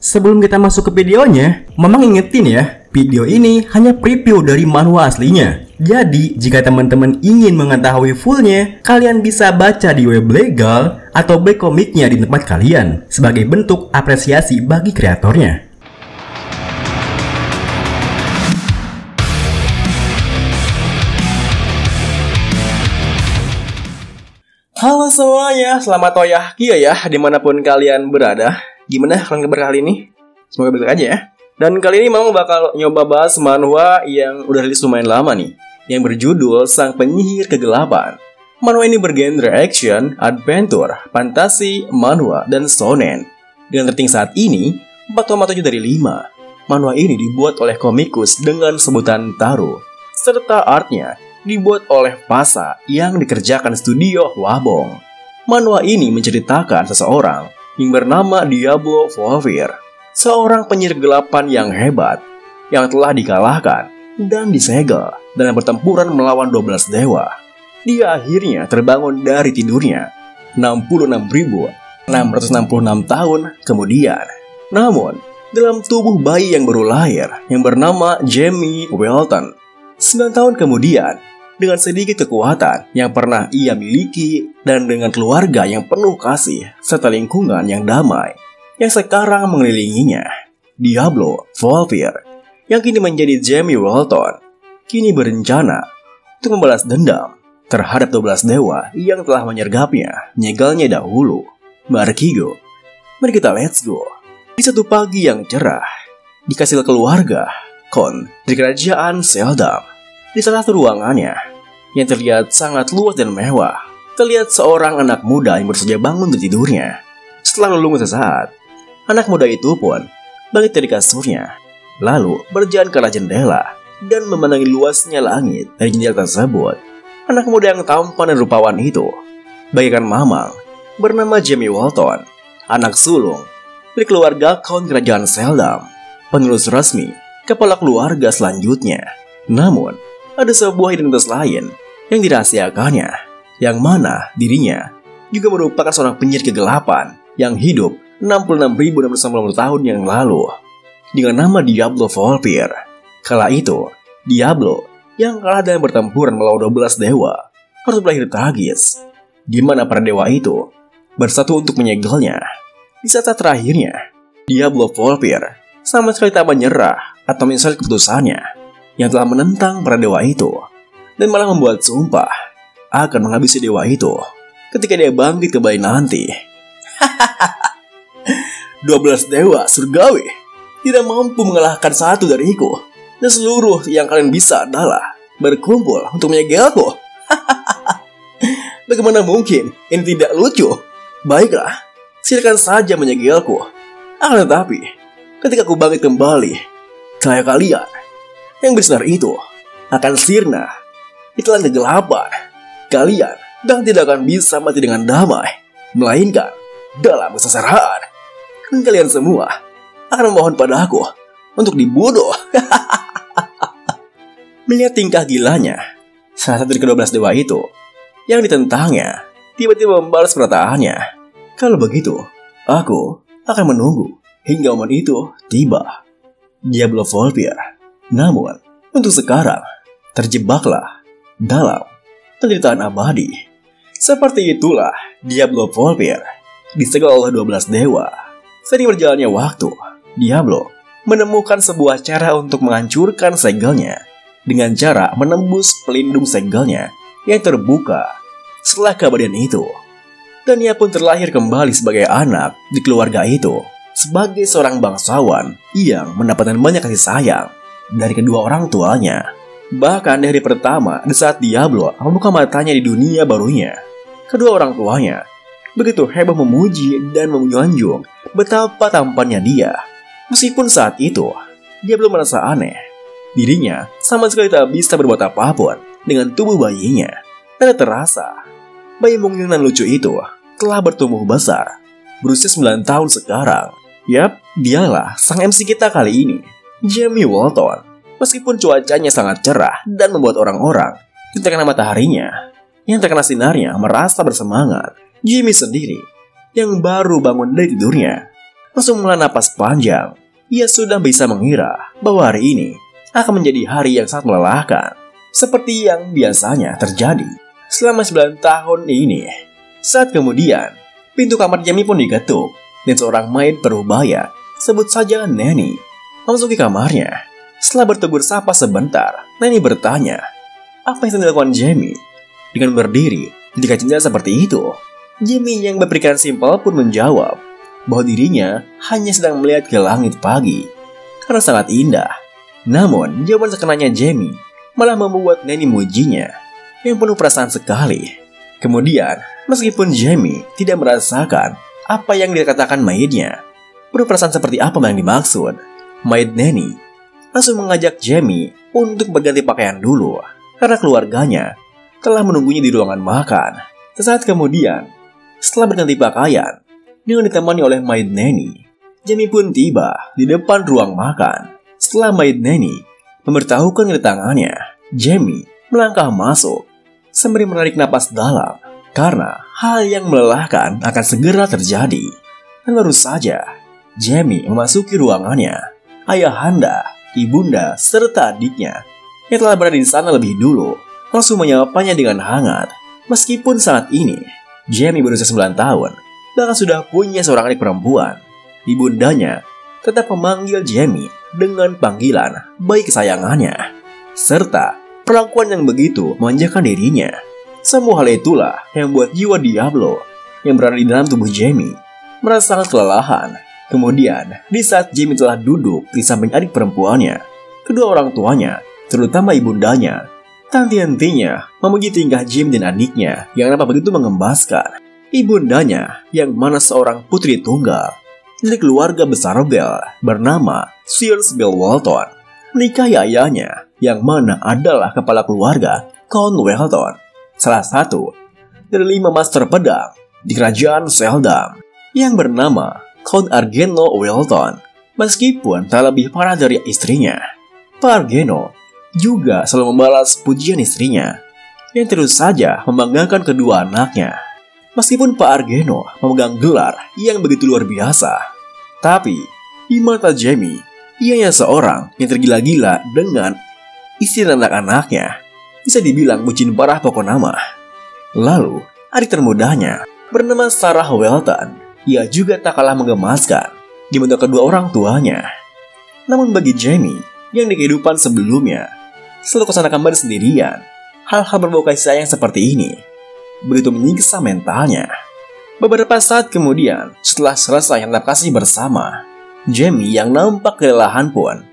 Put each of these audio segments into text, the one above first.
Sebelum kita masuk ke videonya, Mamang ingetin ya, video ini hanya preview dari manhwa aslinya. Jadi, jika teman-teman ingin mengetahui fullnya, kalian bisa baca di web legal atau back komiknya di tempat kalian, sebagai bentuk apresiasi bagi kreatornya. Halo semuanya, selamat toyahkia ya dimanapun kalian berada. Gimana kalian kabar kali ini? Semoga baik aja ya. Dan kali ini Mamang bakal nyoba bahas manhwa yang udah rilis lumayan lama nih, yang berjudul Sang Penyihir Kegelapan. Manhwa ini bergenre action, adventure, fantasi, manhwa, dan shonen. Dengan rating saat ini 4,7 dari 5. Manhwa ini dibuat oleh komikus dengan sebutan Taro, serta artnya dibuat oleh Pasa yang dikerjakan studio Wabong. Manhwa ini menceritakan seseorang yang bernama Diablo Volpir, seorang penyihir kegelapan yang hebat yang telah dikalahkan dan disegel dalam pertempuran melawan 12 dewa. Dia akhirnya terbangun dari tidurnya 66.666 tahun kemudian. Namun, dalam tubuh bayi yang baru lahir yang bernama Jamie Welton. 9 tahun kemudian, dengan sedikit kekuatan yang pernah ia miliki dan dengan keluarga yang penuh kasih serta lingkungan yang damai yang sekarang mengelilinginya, Diablo Volpir yang kini menjadi Jamie Welton kini berencana untuk membalas dendam terhadap 12 dewa yang telah menyergapnya, menyegalnya dahulu. Markigo, mari kita let's go. Di satu pagi yang cerah, di kastil keluarga Kon di kerajaan Seldam, di salah satu ruangannya yang terlihat sangat luas dan mewah, terlihat seorang anak muda yang baru saja bangun dari tidurnya. Setelah lelungu sesaat, anak muda itu pun bangkit dari kasurnya, lalu berjalan ke arah jendela dan memandangi luasnya langit dari jendela tersebut. Anak muda yang tampan dan rupawan itu bagaikan Mamang, bernama Jamie Welton, anak sulung dari keluarga Count Kerajaan Seldam, penerus resmi kepala keluarga selanjutnya. Namun, ada sebuah identitas lain yang dirahasiakannya, yang mana dirinya juga merupakan seorang penyihir kegelapan yang hidup 66.690 tahun yang lalu dengan nama Diablo Volpir. Kala itu, Diablo yang kalah dalam pertempuran melawan 12 dewa harus berakhir tragis, di mana para dewa itu bersatu untuk menyegelnya. Di saat terakhirnya, Diablo Volpir sama sekali tak menyerah atau menyesal keputusannya yang telah menentang para dewa itu, dan malah membuat sumpah akan menghabisi dewa itu ketika dia bangkit kembali nanti. 12 dewa surgawi tidak mampu mengalahkan satu dariku, dan seluruh yang kalian bisa adalah berkumpul untuk menyegelku. Bagaimana mungkin ini tidak lucu? Baiklah, silakan saja menyegelku. Akan tetapi, ketika aku bangkit kembali, kalian yang bersinar itu akan sirna di telan kegelapan. Kalian dan tidak akan bisa mati dengan damai, melainkan dalam kesengsaraan. Dan kalian semua akan memohon padaku untuk dibunuh. Melihat tingkah gilanya, salah satu dari ke-12 dewa itu yang ditentangnya tiba-tiba membalas perkataannya. Kalau begitu, aku akan menunggu hingga momen itu tiba. Diablo Volpir, namun untuk sekarang terjebaklah dalam penderitaan abadi. Seperti itulah Diablo Volpir disegel oleh 12 dewa. Sering berjalannya waktu, Diablo menemukan sebuah cara untuk menghancurkan segelnya dengan cara menembus pelindung segelnya yang terbuka setelah keabadian itu. Dan ia pun terlahir kembali sebagai anak di keluarga itu, sebagai seorang bangsawan yang mendapatkan banyak kasih sayang dari kedua orang tuanya. Bahkan di hari pertama di saat Diablo membuka matanya di dunia barunya, kedua orang tuanya begitu hebat memuji dan menyanjung betapa tampannya dia. Meskipun saat itu dia belum merasa aneh, dirinya sama sekali tak bisa berbuat apapun dengan tubuh bayinya. Dan terasa bayi mungil dan lucu itu telah bertumbuh besar, berusia 9 tahun sekarang. Yap, dialah sang MC kita kali ini, Jamie Welton. Meskipun cuacanya sangat cerah dan membuat orang-orang yang terkena mataharinya, yang terkena sinarnya merasa bersemangat, Jamie sendiri yang baru bangun dari tidurnya langsung menghela napas panjang. Ia sudah bisa mengira bahwa hari ini akan menjadi hari yang sangat melelahkan, seperti yang biasanya terjadi selama 9 tahun ini. Saat kemudian, pintu kamar Jamie pun diketuk, dan seorang maid berubaya, sebut saja Nanny, memasuki kamarnya. Setelah bertegur sapa sebentar, Nanny bertanya, apa yang sedang dilakukan Jamie? Dengan berdiri, jika cinta seperti itu, Jamie yang berpikiran simpel pun menjawab bahwa dirinya hanya sedang melihat ke langit pagi karena sangat indah. Namun, jawaban sekenanya Jamie malah membuat Nanny mujinya yang penuh perasaan sekali. Kemudian, meskipun Jamie tidak merasakan apa yang dikatakan maidnya, penuh perasaan seperti apa yang dimaksud, maid Nanny langsung mengajak Jamie untuk berganti pakaian dulu karena keluarganya telah menunggunya di ruangan makan. Sesaat kemudian, setelah berganti pakaian dengan ditemani oleh maid Nanny, Jamie pun tiba di depan ruang makan. Setelah maid Nanny memberitahukan kedatangannya, Jamie melangkah masuk sembari menarik napas dalam karena hal yang melelahkan akan segera terjadi. Dan baru saja Jamie memasuki ruangannya, ayahanda, ibunda, serta adiknya yang telah berada di sana lebih dulu langsung menyapanya dengan hangat. Meskipun saat ini Jamie berusia 9 tahun, bahkan sudah punya seorang adik perempuan, ibundanya tetap memanggil Jamie dengan panggilan bayi kesayangannya, serta perlakuan yang begitu memanjakan dirinya. Semua hal itulah yang membuat jiwa Diablo yang berada di dalam tubuh Jamie merasa sangat kelelahan. Kemudian, di saat Jamie telah duduk di samping adik perempuannya, kedua orang tuanya, terutama ibundanya, tak henti-hentinya memuji tingkah Jamie dan adiknya yang nampak begitu mengembaskan. Ibundanya yang mana seorang putri tunggal dari keluarga besar Bell bernama Sears Bell Walton menikahi ayahnya yang mana adalah kepala keluarga Count Welton, salah satu dari 5 master pedang di kerajaan Seldam yang bernama Count Argeno Welton. Meskipun tak lebih parah dari istrinya, Pak Argeno juga selalu membalas pujian istrinya yang terus saja membanggakan kedua anaknya. Meskipun Pak Argeno memegang gelar yang begitu luar biasa, tapi di mata Jamie, ianya seorang yang tergila-gila dengan istri dan anak-anaknya. Bisa dibilang bucin parah pokok nama. Lalu, adik termudanya bernama Sarah Welton. Ia juga tak kalah menggemaskan di mata kedua orang tuanya. Namun bagi Jamie yang di kehidupan sebelumnya selalu kesana kembali sendirian, hal-hal berbau kasih sayang seperti ini begitu menyiksa mentalnya. Beberapa saat kemudian, setelah selesai hendak kasih bersama, Jamie yang nampak kelelahan pun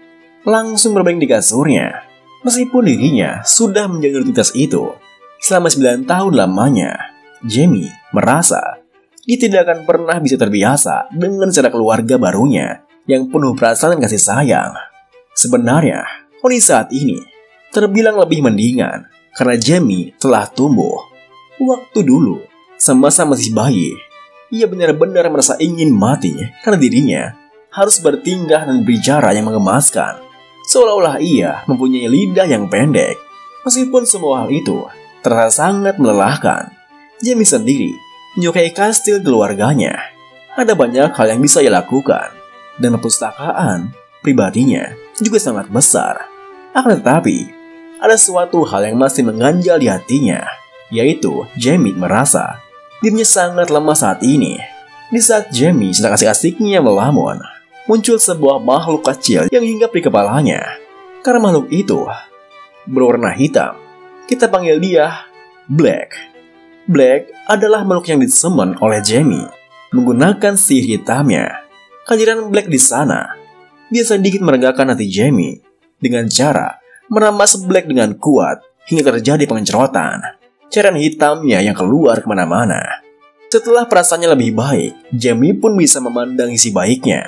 langsung berbaring di kasurnya. Meskipun dirinya sudah menjaga rutinitas itu selama 9 tahun lamanya, Jamie merasa dia tidak akan pernah bisa terbiasa dengan cara keluarga barunya yang penuh perasaan dan kasih sayang. Sebenarnya, kondisi saat ini terbilang lebih mendingan karena Jamie telah tumbuh. Waktu dulu, semasa masih bayi, ia benar-benar merasa ingin mati karena dirinya harus bertingkah dan berbicara yang mengemaskan, seolah-olah ia mempunyai lidah yang pendek. Meskipun semua hal itu terasa sangat melelahkan, Jamie sendiri menyukai kastil keluarganya. Ada banyak hal yang bisa ia lakukan, dan perpustakaan pribadinya juga sangat besar. Akan tetapi, ada suatu hal yang masih mengganjal di hatinya, yaitu Jamie merasa dirinya sangat lemah saat ini. Di saat Jamie sedang asik-asiknya melamun, muncul sebuah makhluk kecil yang hinggap di kepalanya. Karena makhluk itu berwarna hitam, kita panggil dia Black. Black adalah makhluk yang disummon oleh Jamie menggunakan sihir hitamnya. Kehadiran Black di sana dia sedikit meregakan hati Jamie dengan cara meramas Black dengan kuat hingga terjadi pengencerotan cairan hitamnya yang keluar kemana-mana. Setelah perasaannya lebih baik, Jamie pun bisa memandang isi baiknya.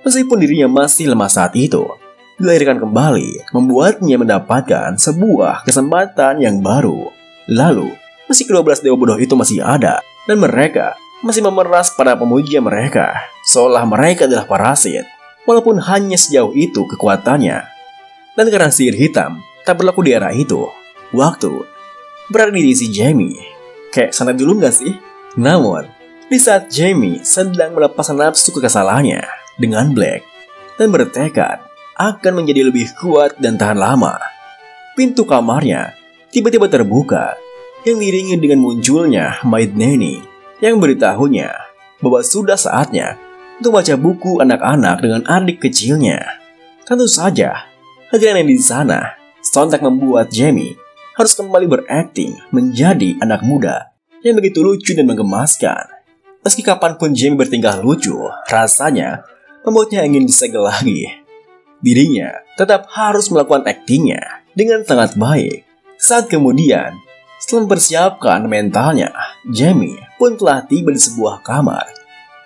Meskipun dirinya masih lemah saat itu, dilahirkan kembali membuatnya mendapatkan sebuah kesempatan yang baru. Lalu, meski ke-12 dewa bodoh itu masih ada, dan mereka masih memeras para pemuja mereka, seolah mereka adalah parasit, walaupun hanya sejauh itu kekuatannya. Dan karena sihir hitam tak berlaku di era itu, waktu berada di sisi Jamie. Kayak santai dulu gak sih? Namun, Di saat Jamie sedang melepaskan nafsu kekesalannya dengan Black dan bertekad akan menjadi lebih kuat dan tahan lama, pintu kamarnya tiba-tiba terbuka yang diiringi dengan munculnya Maid Nanny yang beritahunya bahwa sudah saatnya untuk baca buku anak-anak dengan adik kecilnya. Tentu saja, kehadiran di sana sontak membuat Jamie harus kembali berakting menjadi anak muda yang begitu lucu dan menggemaskan. Meski kapanpun Jamie bertingkah lucu, rasanya membuatnya ingin disegel lagi. Dirinya tetap harus melakukan aktingnya dengan sangat baik. Saat kemudian, setelah mempersiapkan mentalnya, Jamie pun telah tiba di sebuah kamar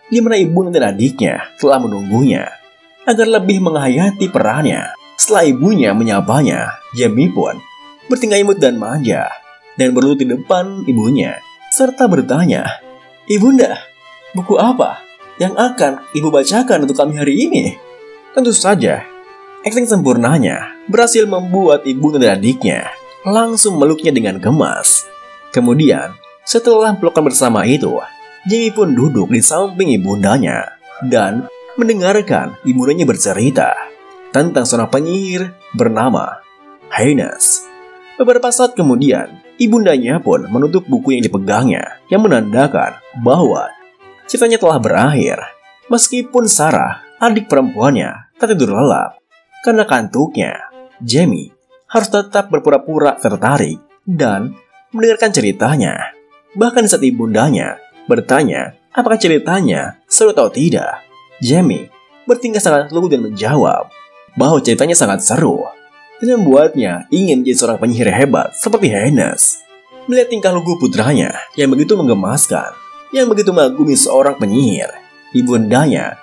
di mana ibu dan adiknya telah menunggunya agar lebih menghayati perannya. Setelah ibunya menyapanya, Jamie pun bertingkah imut dan manja dan berlutut di depan ibunya serta bertanya, "Ibunda, buku apa yang akan ibu bacakan untuk kami hari ini?" Tentu saja, akting sempurnanya berhasil membuat ibu dan adiknya langsung meluknya dengan gemas. Kemudian, setelah pelukan bersama itu, Jamie pun duduk di samping ibundanya dan mendengarkan ibundanya bercerita tentang seorang penyihir bernama Highness. Beberapa saat kemudian, ibundanya pun menutup buku yang dipegangnya yang menandakan bahwa ceritanya telah berakhir. Meskipun Sarah, adik perempuannya, tak tidur lelap karena kantuknya, Jamie harus tetap berpura-pura tertarik dan mendengarkan ceritanya. Bahkan saat ibundanya bertanya apakah ceritanya seru atau tidak, Jamie bertingkah sangat lugu dan menjawab bahwa ceritanya sangat seru dan membuatnya ingin menjadi seorang penyihir hebat seperti Highness. Melihat tingkah lugu putranya yang begitu menggemaskan, yang begitu mengagumi seorang penyihir, ibundanya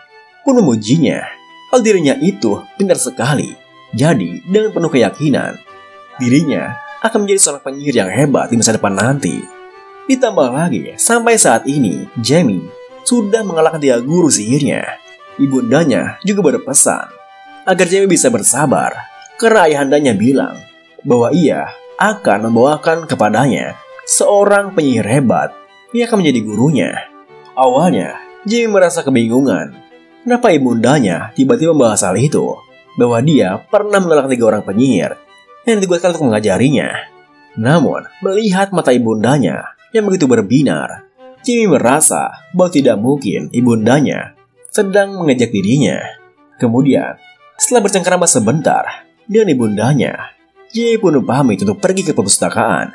pun memujinya kalau dirinya itu pintar sekali. Jadi dengan penuh keyakinan, dirinya akan menjadi seorang penyihir yang hebat di masa depan nanti. Ditambah lagi, sampai saat ini Jamie sudah mengalahkan 3 guru sihirnya. Ibundanya juga berpesan agar Jamie bisa bersabar karena ayahandanya bilang bahwa ia akan membawakan kepadanya seorang penyihir hebat yang akan menjadi gurunya. Awalnya, Jamie merasa kebingungan kenapa ibundanya tiba-tiba membahas hal itu, bahwa dia pernah mengalahkan 3 orang penyihir yang ditugaskan untuk mengajarinya. Namun, melihat mata ibundanya yang begitu berbinar, Jamie merasa bahwa tidak mungkin ibundanya sedang mengejek dirinya. Kemudian, setelah bercengkerama sebentar dengan ibundanya, Jamie pun pamit untuk pergi ke perpustakaan.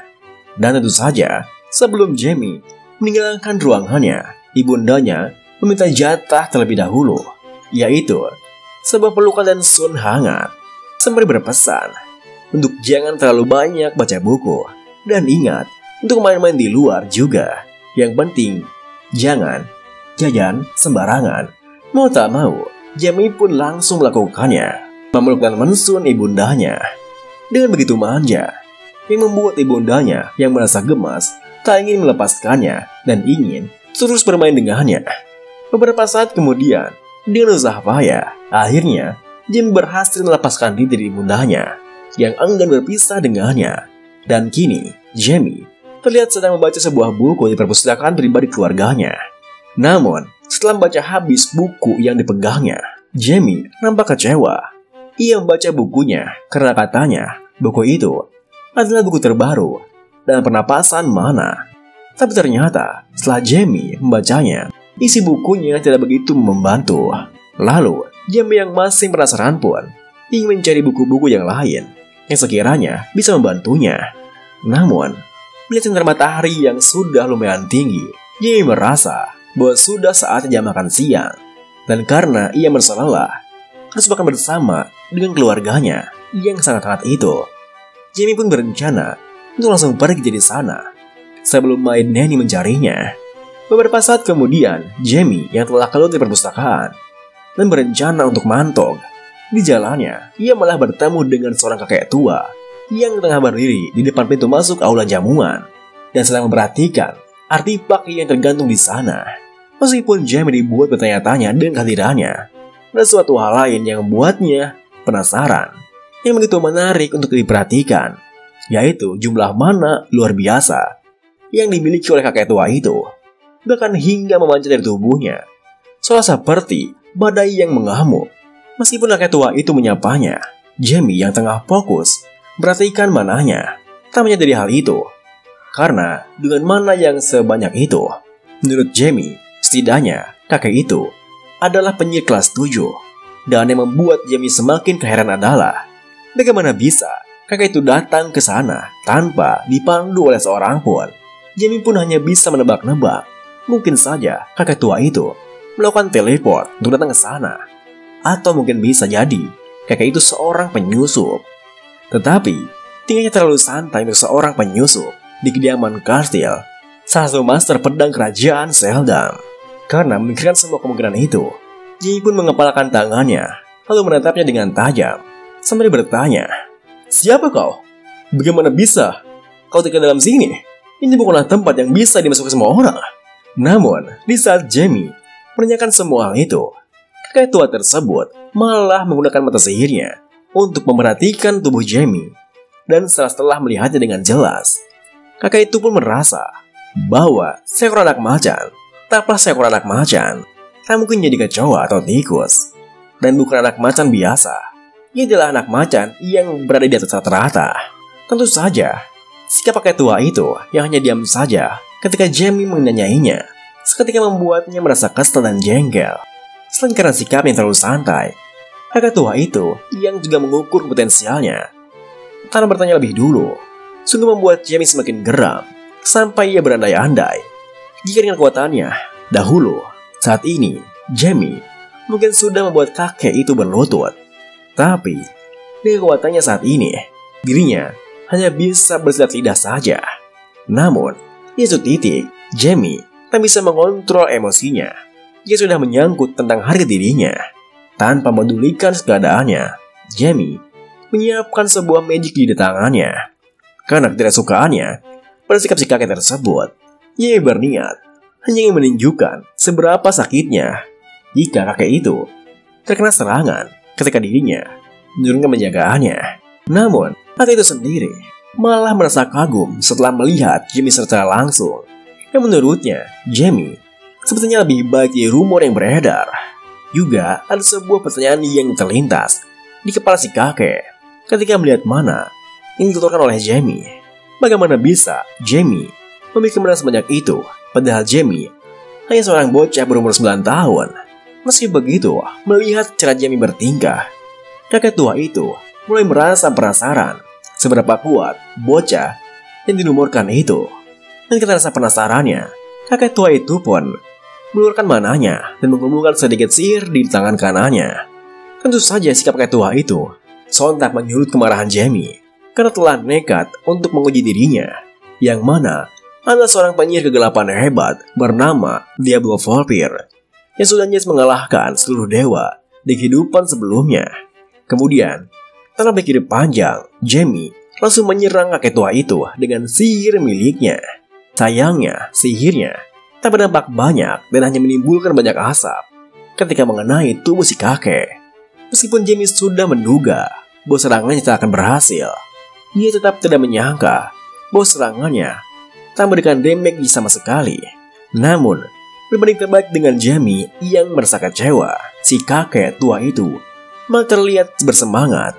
Dan tentu saja, sebelum Jamie meninggalkan ruangannya, ibundanya meminta jatah terlebih dahulu, yaitu sebuah pelukan dan sun hangat, sembari berpesan untuk jangan terlalu banyak baca buku dan ingat untuk main-main di luar juga. Yang penting, jangan jajan sembarangan. Mau tak mau, Jamie pun langsung melakukannya, memeluk dan mensun ibundanya dengan begitu manja, yang membuat ibundanya yang merasa gemas tak ingin melepaskannya dan ingin terus bermain dengannya. Beberapa saat kemudian, dengan usaha payah, akhirnya Jamie berhasil melepaskan diri dari ibundanya yang enggan berpisah dengannya. Dan kini, Jamie terlihat sedang membaca sebuah buku di perpustakaan pribadi keluarganya. Namun, setelah membaca habis buku yang dipegangnya, Jamie nampak kecewa. Ia membaca bukunya karena katanya buku itu adalah buku terbaru dan pernapasan mana. Tapi ternyata setelah Jamie membacanya, isi bukunya tidak begitu membantu. Lalu, Jamie yang masih penasaran pun ingin mencari buku-buku yang lain yang sekiranya bisa membantunya. Namun, melihat sinar matahari yang sudah lumayan tinggi, Jamie merasa bahwa sudah saatnya jam makan siang. Dan karena ia merasa lelah, harus makan bersama dengan keluarganya yang sangat hangat itu, Jamie pun berencana untuk langsung pergi dari sana sebelum Maid Nanny mencarinya. Beberapa saat kemudian, Jamie yang telah keluar dari perpustakaan dan berencana untuk mantog. Di jalannya, ia malah bertemu dengan seorang kakek tua yang tengah berdiri di depan pintu masuk aula jamuan dan sedang memperhatikan artefak yang tergantung di sana. Meskipun Jamie dibuat bertanya-tanya dengan kehadirannya, ada suatu hal lain yang membuatnya penasaran yang begitu menarik untuk diperhatikan, yaitu jumlah mana luar biasa yang dimiliki oleh kakek tua itu. bahkan hingga memanjat dari tubuhnya, seolah seperti badai yang mengamuk. Meskipun kakek tua itu menyapanya, Jamie yang tengah fokus perhatikan mananya tak menyadari hal itu. Karena dengan mana yang sebanyak itu, menurut Jamie, setidaknya kakek itu adalah penyihir kelas 7. Dan yang membuat Jamie semakin keheran adalah bagaimana bisa kakek itu datang ke sana tanpa dipandu oleh seorang pun. Jamie pun hanya bisa menebak-nebak. Mungkin saja kakek tua itu melakukan teleport untuk datang ke sana. Atau mungkin bisa jadi kakek itu seorang penyusup. Tetapi tingkahnya terlalu santai untuk seorang penyusup di kediaman Kastil, salah satu master pedang kerajaan Seldam. Karena memikirkan semua kemungkinan itu, Jamie pun mengepalkan tangannya lalu menatapnya dengan tajam sambil bertanya, "Siapa kau? Bagaimana bisa kau tinggal dalam sini? Ini bukanlah tempat yang bisa dimasuki semua orang." Namun di saat Jamie menanyakan semua hal itu, kakek tua tersebut malah menggunakan mata sihirnya untuk memperhatikan tubuh Jamie. Dan setelah melihatnya dengan jelas, kakek itu pun merasa bahwa seekor anak macan, taplah seekor anak macan, tak mungkin jadi kecoa atau tikus. Dan bukan anak macan biasa, ia adalah anak macan yang berada di atas rata-rata. Tentu saja, sikap kakek tua itu yang hanya diam saja ketika Jamie menanyainya, seketika membuatnya merasa kesal dan jengkel. Selain karena sikap yang terlalu santai, kakek tua itu yang juga mengukur potensialnya tanpa bertanya lebih dulu, sungguh membuat Jamie semakin geram sampai ia berandai-andai jika dengan kekuatannya dahulu, saat ini Jamie mungkin sudah membuat kakek itu berlutut. Tapi dengan kekuatannya saat ini, dirinya hanya bisa bersilat lidah saja. Namun di suatu titik, Jamie tak bisa mengontrol emosinya. Ia sudah menyangkut tentang harga dirinya. Tanpa memedulikan keadaannya, Jamie menyiapkan sebuah magic di tangannya. Karena ketidaksukaannya pada sikap si kakek tersebut, ia berniat hanya ingin menunjukkan seberapa sakitnya jika kakek itu terkena serangan ketika dirinya menurunkan penjagaannya. Namun, kakek itu sendiri malah merasa kagum setelah melihat Jamie secara langsung. Yang menurutnya, Jamie sepertinya lebih baik dari rumor yang beredar. Juga ada sebuah pertanyaan yang terlintas di kepala si kakek ketika melihat mana yang dituturkan oleh Jamie. Bagaimana bisa Jamie memiliki modal sebanyak itu, padahal Jamie hanya seorang bocah berumur 9 tahun. Meski begitu, melihat cara Jamie bertingkah, kakek tua itu mulai merasa penasaran seberapa kuat bocah yang dinumorkan itu. Dan karena rasa penasarannya, kakek tua itu pun mengeluarkan mananya dan mengumpulkan sedikit sihir di tangan kanannya. Tentu saja sikap kakek tua itu sontak menyulut kemarahan Jamie karena telah nekat untuk menguji dirinya, yang mana adalah seorang penyihir kegelapan hebat bernama Diablo Volpir yang sudah nyaris mengalahkan seluruh dewa di kehidupan sebelumnya. Kemudian, tanpa berpikir panjang, Jamie langsung menyerang kakek tua itu dengan sihir miliknya. Sayangnya, sihirnya tak berdampak banyak dan hanya menimbulkan banyak asap ketika mengenai tubuh si kakek. Meskipun Jamie sudah menduga bahwa serangannya tak akan berhasil, ia tetap tidak menyangka bahwa serangannya tak memberikan damage sama sekali. Namun, berbanding terbalik dengan Jamie yang merasa kecewa, si kakek tua itu malah terlihat bersemangat.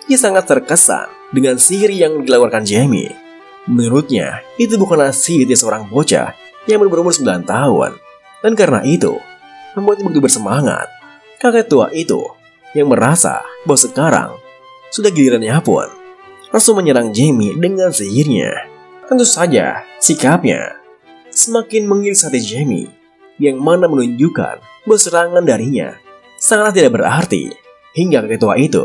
Ia sangat terkesan dengan sihir yang dilakukan Jamie. Menurutnya, itu bukanlah sihir dari seorang bocah yang baru berumur 9 tahun. Dan karena itu, membuatnya begitu bersemangat. Kakek tua itu yang merasa bahwa sekarang sudah gilirannya pun langsung menyerang Jamie dengan sihirnya. Tentu saja, sikapnya semakin mengiris hati Jamie, yang mana menunjukkan bahwa serangan darinya sangat tidak berarti. Hingga kakek tua itu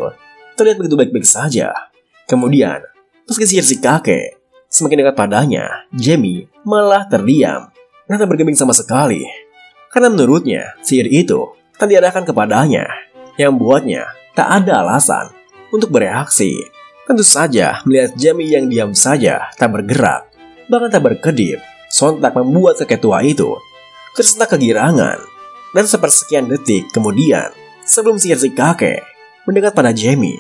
terlihat begitu baik-baik saja. Kemudian, meski sihir si kakek semakin dekat padanya, Jamie malah terdiam dan tak bergeming sama sekali. Karena menurutnya, sihir itu tak diarahkan kepadanya, yang membuatnya tak ada alasan untuk bereaksi. Tentu saja, melihat Jamie yang diam saja, tak bergerak, bahkan tak berkedip, sontak membuat kakek tua itu tersentak kegirangan. Dan sepersekian detik kemudian, sebelum sihir si kakek mendekat pada Jamie,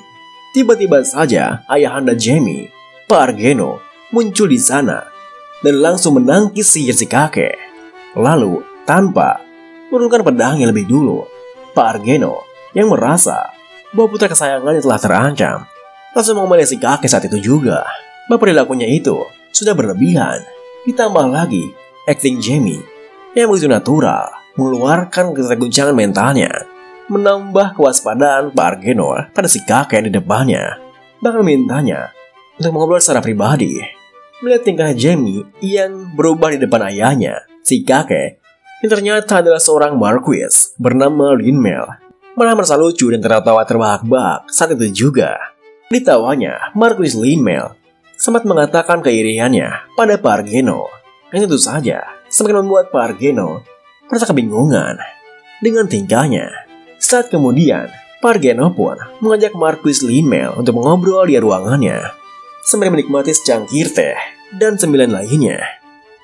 tiba-tiba saja ayahanda Jamie, Pak Argeno, muncul di sana dan langsung menangkis sihir si kakek. Lalu, tanpa menurunkan pedangnya lebih dulu, Pak Argeno yang merasa bahwa putra kesayangannya telah terancam langsung mengemali si kakek saat itu juga. Bahwa perilakunya itu sudah berlebihan. Ditambah lagi acting Jamie yang begitu natural mengeluarkan keguncangan mentalnya, menambah kewaspadaan Pak Argeno pada si kakek di depannya. Bahkan mintanya untuk mengobrol secara pribadi. Melihat tingkah Jamie yang berubah di depan ayahnya, si kakek yang ternyata adalah seorang Marquis bernama Lin-Mel malah merasa lucu dan tertawa terbahak-bahak saat itu juga. Ditawanya, Marquis Lin-Mel sempat mengatakan keiriannya pada Pak Argeno, yang tentu saja semakin membuat Pak Argeno merasa kebingungan dengan tingkahnya. Saat kemudian, Pak Argeno pun mengajak Marquis Lin-Mel untuk mengobrol di ruangannya sembari menikmati secangkir teh dan cemilan lainnya.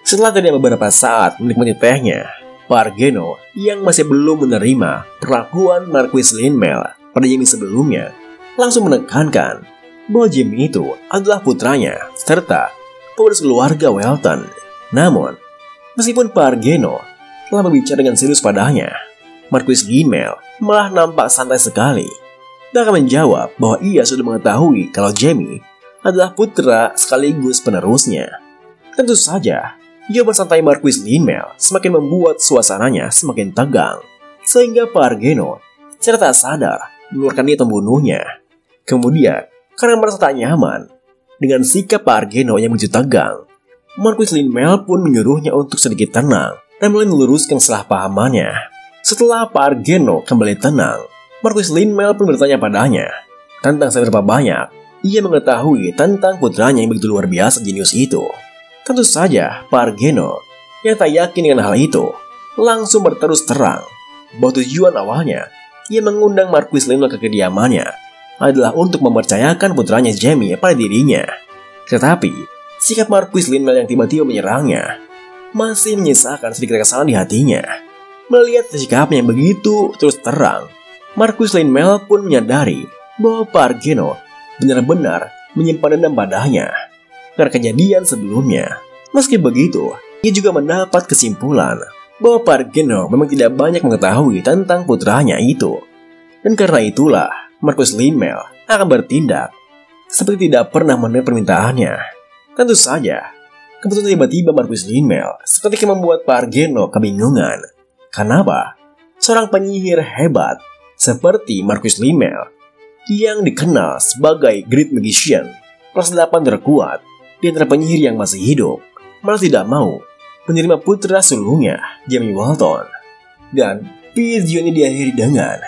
Setelah kedua beberapa saat menikmati tehnya, Pak Argeno yang masih belum menerima perlakuan Marquis Lin-Mel pada Jamie sebelumnya langsung menekankan bahwa Jamie itu adalah putranya serta pewaris keluarga Welton. Namun, meskipun Pak Argeno telah berbicara dengan serius padanya, Marquis Lin-Mel malah nampak santai sekali. Dia akan menjawab bahwa ia sudah mengetahui kalau Jamie adalah putra sekaligus penerusnya. Tentu saja, jawaban santai Marquis Lin-Mel semakin membuat suasananya semakin tegang, sehingga Pak Argeno secara tak sadar mengeluarkan niat membunuhnya. Kemudian, karena merasa tak nyaman dengan sikap Pak Argeno yang begitu tegang, Marquis Lin-Mel pun menyuruhnya untuk sedikit tenang dan mulai meluruskan kesalahpahamannya. Setelah Pak Argeno kembali tenang, Marquis Lin-Mel pun bertanya padanya tentang seberapa banyak ia mengetahui tentang putranya yang begitu luar biasa jenius itu. Tentu saja Pak Argeno yang tak yakin dengan hal itu langsung berterus terang bahwa tujuan awalnya ia mengundang Marquis Lin-Mel ke kediamannya adalah untuk mempercayakan putranya Jamie pada dirinya. Tetapi sikap Marquis Lin-Mel yang tiba-tiba menyerangnya masih menyisakan sedikit kesalahan di hatinya. Melihat sikapnya yang begitu terus terang, Marquis Lin-Mel pun menyadari bahwa Pak Argeno benar-benar menyimpan dendam padanya karena kejadian sebelumnya. Meski begitu, ia juga mendapat kesimpulan bahwa Pak Argeno memang tidak banyak mengetahui tentang putranya itu. Dan karena itulah, Marquis Lin-Mel akan bertindak seperti tidak pernah menerima permintaannya. Tentu saja, keputusan tiba-tiba Marquis Lin-Mel seketika membuat Pak Argeno kebingungan. Kenapa seorang penyihir hebat seperti Marquis Lin-Mel yang dikenal sebagai Great Magician kelas 8 terkuat di antara penyihir yang masih hidup malah tidak mau menerima putra sulungnya, Jamie Walton. Dan video ini diakhiri dengan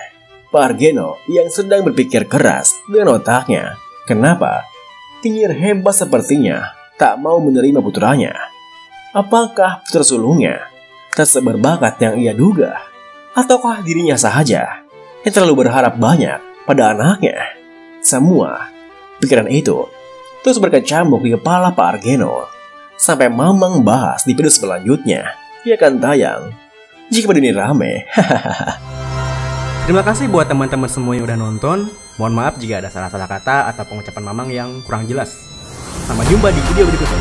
Pak Argeno yang sedang berpikir keras dengan otaknya. Kenapa penyihir hebat sepertinya tak mau menerima putranya? Apakah putra sulungnya tak seberbakat yang ia duga? Ataukah dirinya saja yang terlalu berharap banyak pada anaknya? Semua pikiran itu terus berkecamuk di kepala Pak Argeno sampai Mamang bahas di video selanjutnya. Ia akan tayang jika video ini rame. Terima kasih buat teman-teman semua yang udah nonton. Mohon maaf jika ada salah-salah kata atau pengucapan Mamang yang kurang jelas. Sampai jumpa di video berikutnya.